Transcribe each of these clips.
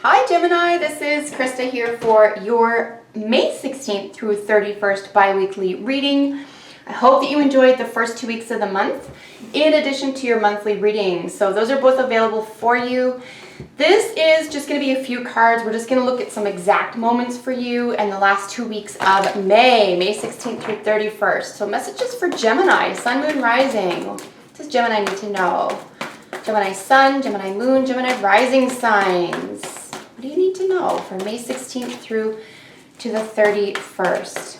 Hi Gemini, this is Krista here for your May 16th through 31st bi-weekly reading. I hope that you enjoyed the first 2 weeks of the month in addition to your monthly readings. So those are both available for you. This is just going to be a few cards. We're just going to look at some exact moments for you and the last 2 weeks of May 16th through 31st. So messages for Gemini, Sun, Moon, Rising. What does Gemini need to know? Gemini Sun, Gemini Moon, Gemini Rising signs. What do you need to know for May 16th through to the 31st?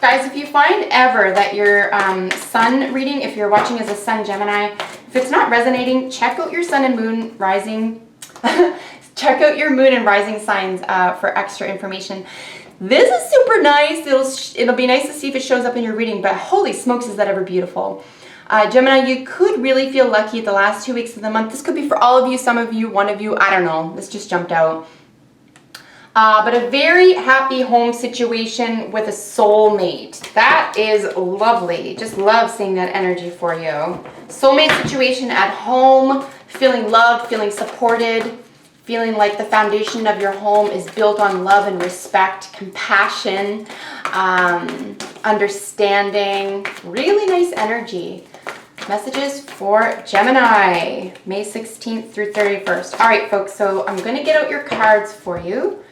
Guys, if you find ever that your Sun reading, if you're watching as a Sun Gemini, if it's not resonating, check out your Sun and Moon Rising. Check out your Moon and Rising signs for extra information. This is super nice. It'll be nice to see if it shows up in your reading, but holy smokes, is that ever beautiful. Gemini, you could really feel lucky at the last 2 weeks of the month. This could be for all of you, some of you, one of you, I don't know. This just jumped out. But a very happy home situation with a soulmate. That is lovely. Just love seeing that energy for you. Soulmate situation at home, feeling loved, feeling supported, feeling like the foundation of your home is built on love and respect, compassion, understanding. Really nice energy. Messages for Gemini, May 16th through 31st. All right, folks, so I'm going to get out your cards for you.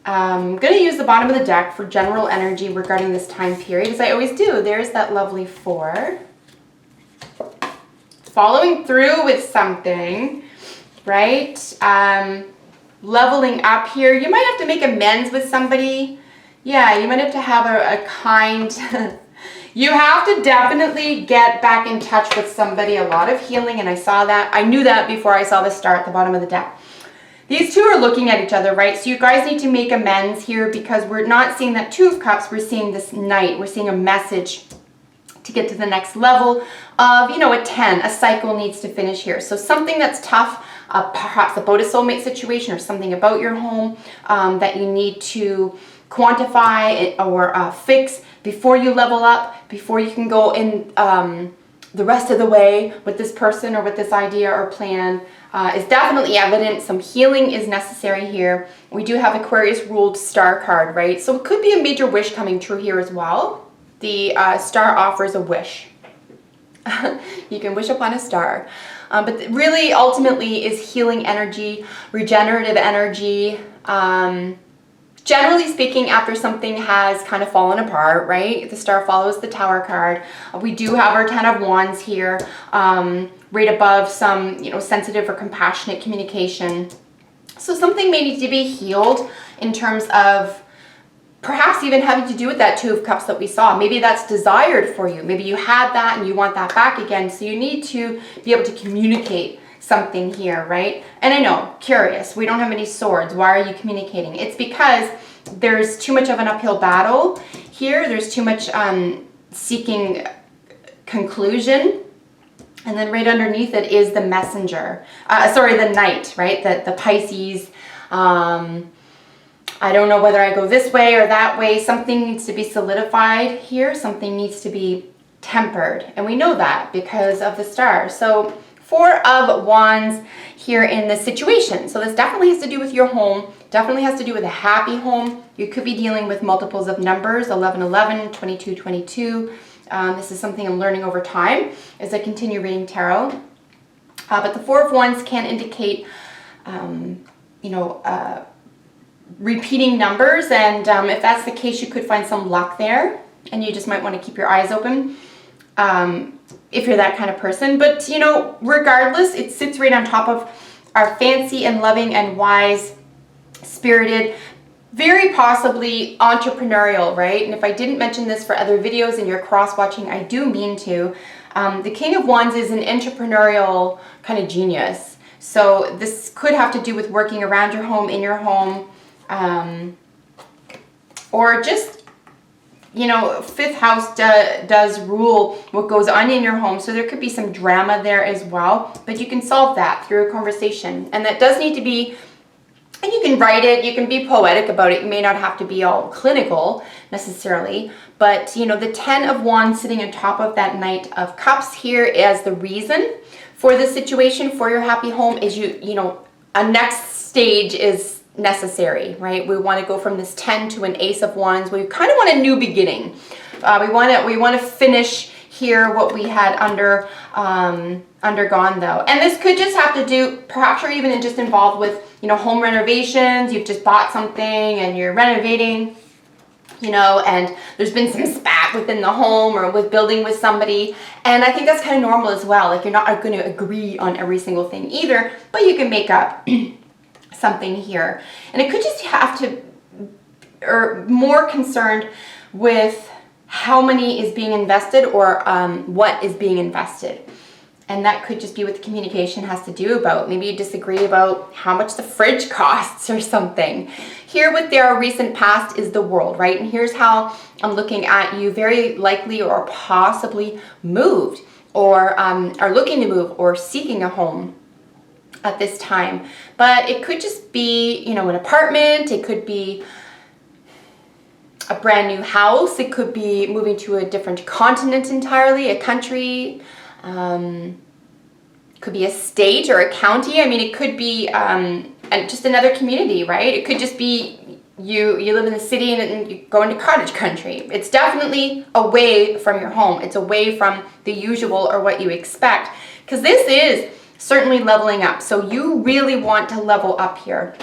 I'm going to use the bottom of the deck for general energy regarding this time period, as I always do. There's that lovely 4. Following through with something, right? Leveling up here. You might have to make amends with somebody. Yeah, you might have to have a kind... You have to definitely get back in touch with somebody. A lot of healing, and I saw that. I knew that before I saw the star at the bottom of the deck. These two are looking at each other, right? So you guys need to make amends here because we're not seeing that 2 of Cups. We're seeing this Knight. We're seeing a message to get to the next level of, a 10. A cycle needs to finish here. So something that's tough, perhaps about a soulmate situation or something about your home that you need to quantify or fix before you level up, before you can go in the rest of the way with this person or with this idea or plan is definitely evident. Some healing is necessary here. We do have Aquarius ruled star card, right? So it could be a major wish coming true here as well. The star offers a wish. You can wish upon a star. But really, ultimately, is healing energy, regenerative energy. Generally speaking, after something has kind of fallen apart, right? The star follows the Tower card. We do have our 10 of Wands here, right above some, sensitive or compassionate communication. So something may need to be healed in terms of perhaps even having to do with that 2 of Cups that we saw. Maybe that's desired for you. Maybe you had that and you want that back again. So you need to be able to communicate something here, right? And I know, curious, we don't have any swords. Why are you communicating? It's because there's too much of an uphill battle here. There's too much seeking conclusion. And then right underneath it is the messenger. The Knight, right? The Pisces. I don't know whether I go this way or that way. Something needs to be solidified here. Something needs to be tempered. And we know that because of the star. So 4 of Wands here in this situation. So this definitely has to do with your home, definitely has to do with a happy home. You could be dealing with multiples of numbers, 1111, 2222. This is something I'm learning over time as I continue reading tarot. But the 4 of Wands can indicate, repeating numbers. And if that's the case, you could find some luck there. And you just might want to keep your eyes open. If you're that kind of person. But, regardless, it sits right on top of our fancy and loving and wise, spirited, very possibly entrepreneurial, right? And if I didn't mention this for other videos and you're cross-watching, I do mean to. The King of Wands is an entrepreneurial kind of genius. So this could have to do with working around your home, in your home, or just... 5th house does rule what goes on in your home. So there could be some drama there as well. But you can solve that through a conversation. And that does need to be, and you can write it, you can be poetic about it. You may not have to be all clinical necessarily. But, the 10 of Wands sitting on top of that Knight of Cups here as the reason for this situation, for your happy home, is you know, a next stage is necessary, right? We want to go from this 10 to an ace of wands. We kind of want a new beginning. We want to finish here what we had undergone though. And this could just have to do, perhaps you're even just involved with, you know, home renovations. You've just bought something and you're renovating, you know, and there's been some spat within the home or with building with somebody. And I think that's kind of normal as well. Like, you're not going to agree on every single thing either, but you can make up something here. And it could just have to, or more concerned with how money is being invested, or what is being invested. And that could just be what the communication has to do about. Maybe you disagree about how much the fridge costs or something. Here with their recent past is the World, right? And here's how I'm looking at you very likely or possibly moved, or are looking to move or seeking a home at this time. But it could just be, you know, an apartment. It could be a brand new house. It could be moving to a different continent entirely, a country. Could be a state or a county. I mean, it could be just another community, right? It could just be you live in the city and you go into cottage country. It's definitely away from your home. It's away from the usual or what you expect, because this is certainly leveling up. So you really want to level up here,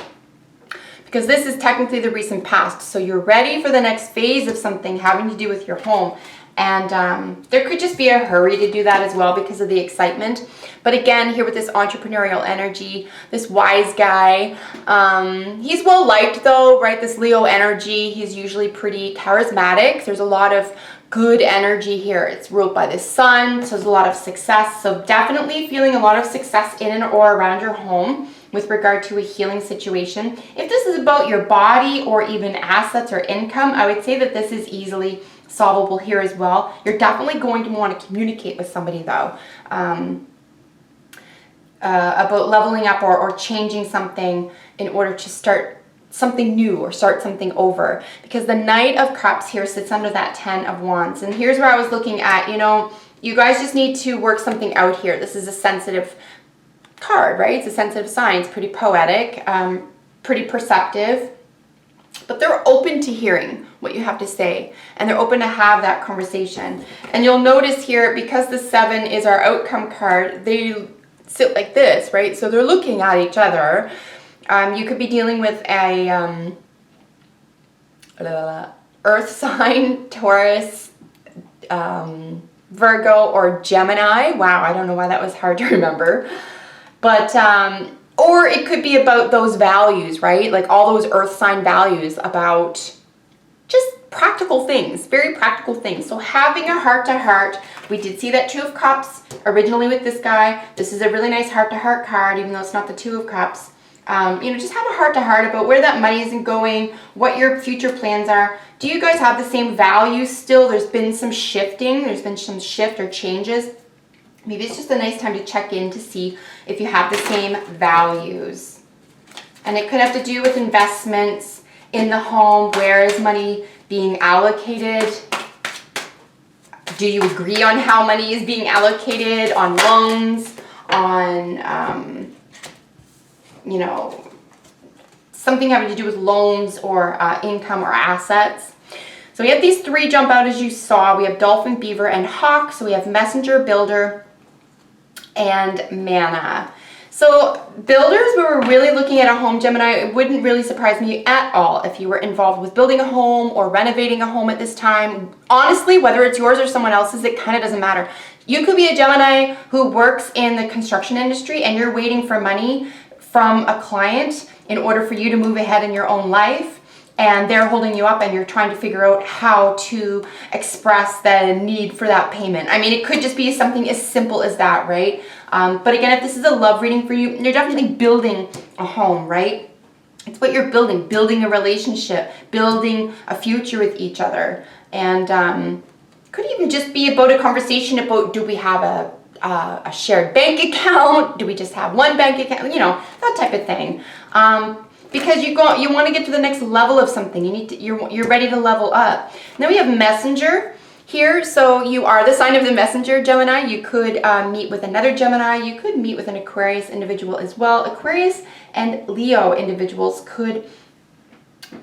because this is technically the recent past. So you're ready for the next phase of something having to do with your home. And there could just be a hurry to do that as well because of the excitement. But again, here with this entrepreneurial energy, this wise guy, he's well liked though, right? This Leo energy, he's usually pretty charismatic. There's a lot of good energy here. It's ruled by the sun, so there's a lot of success. So definitely feeling a lot of success in and or around your home with regard to a healing situation. If this is about your body or even assets or income, I would say that this is easily solvable here as well. You're definitely going to want to communicate with somebody though about leveling up or changing something in order to start something new or start something over, because the Knight of Cups here sits under that 10 of Wands. And here's where I was looking at, you know, you guys just need to work something out here. This is a sensitive card, right? It's a sensitive sign. It's pretty poetic, pretty perceptive, but they're open to hearing what you have to say, and they're open to have that conversation. And you'll notice here, because the 7 is our outcome card, they sit like this, right? So they're looking at each other. You could be dealing with a earth sign, Taurus, Virgo, or Gemini. Wow, I don't know why that was hard to remember. But, or it could be about those values, right? Like all those earth sign values about just practical things, very practical things. So having a heart-to-heart, we did see that 2 of Cups originally with this guy. This is a really nice heart-to-heart card, even though it's not the 2 of Cups. You know, just have a heart-to-heart about where that money isn't going, what your future plans are. Do you guys have the same values still? There's been some shifting. There's been some shift or changes. Maybe it's just a nice time to check in to see if you have the same values. And it could have to do with investments in the home. Where is money being allocated? Do you agree on how money is being allocated? On loans, on, you know, something having to do with loans or income or assets. So we have these 3 jump out as you saw. We have dolphin, beaver, and hawk. So we have messenger, builder, and mana. So builders, we were really looking at a home, Gemini. It wouldn't really surprise me at all if you were involved with building a home or renovating a home at this time. Honestly, whether it's yours or someone else's, it kind of doesn't matter. You could be a Gemini who works in the construction industry and you're waiting for money from a client in order for you to move ahead in your own life. And they're holding you up and you're trying to figure out how to express the need for that payment. I mean, it could just be something as simple as that, right? But again, if this is a love reading for you, you're definitely building a home, right? It's what you're building a relationship, building a future with each other. And could even just be about a conversation about, do we have a shared bank account? Do we just have one bank account? You know, that type of thing. Because you want to get to the next level of something. You're ready to level up. And then we have messenger. here. So you are the sign of the messenger, Gemini. You could meet with another Gemini. You could meet with an Aquarius individual as well. Aquarius and Leo individuals could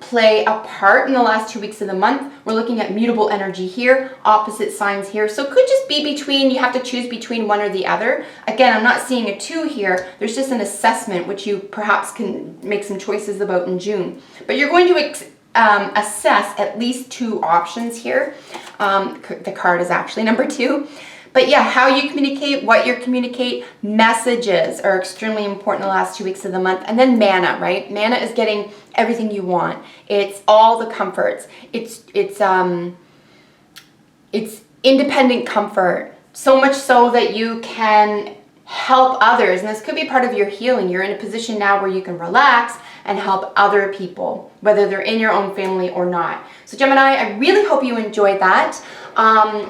play a part in the last 2 weeks of the month. We're looking at mutable energy here, opposite signs here. So it could just be between, you have to choose between one or the other. Again, I'm not seeing a 2 here. There's just an assessment, which you perhaps can make some choices about in June. But you're going to assess at least 2 options here. The card is actually number 2. But yeah, how you communicate, what you communicate, messages are extremely important the last 2 weeks of the month. And then mana, right? Mana is getting everything you want. It's all the comforts. It's independent comfort. So much so that you can help others. And this could be part of your healing. You're in a position now where you can relax and help other people, whether they're in your own family or not. So Gemini, I really hope you enjoyed that.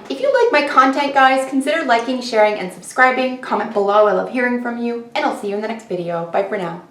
If you like my content, guys, consider liking, sharing, and subscribing. Comment below. I love hearing from you, and I'll see you in the next video. Bye for now.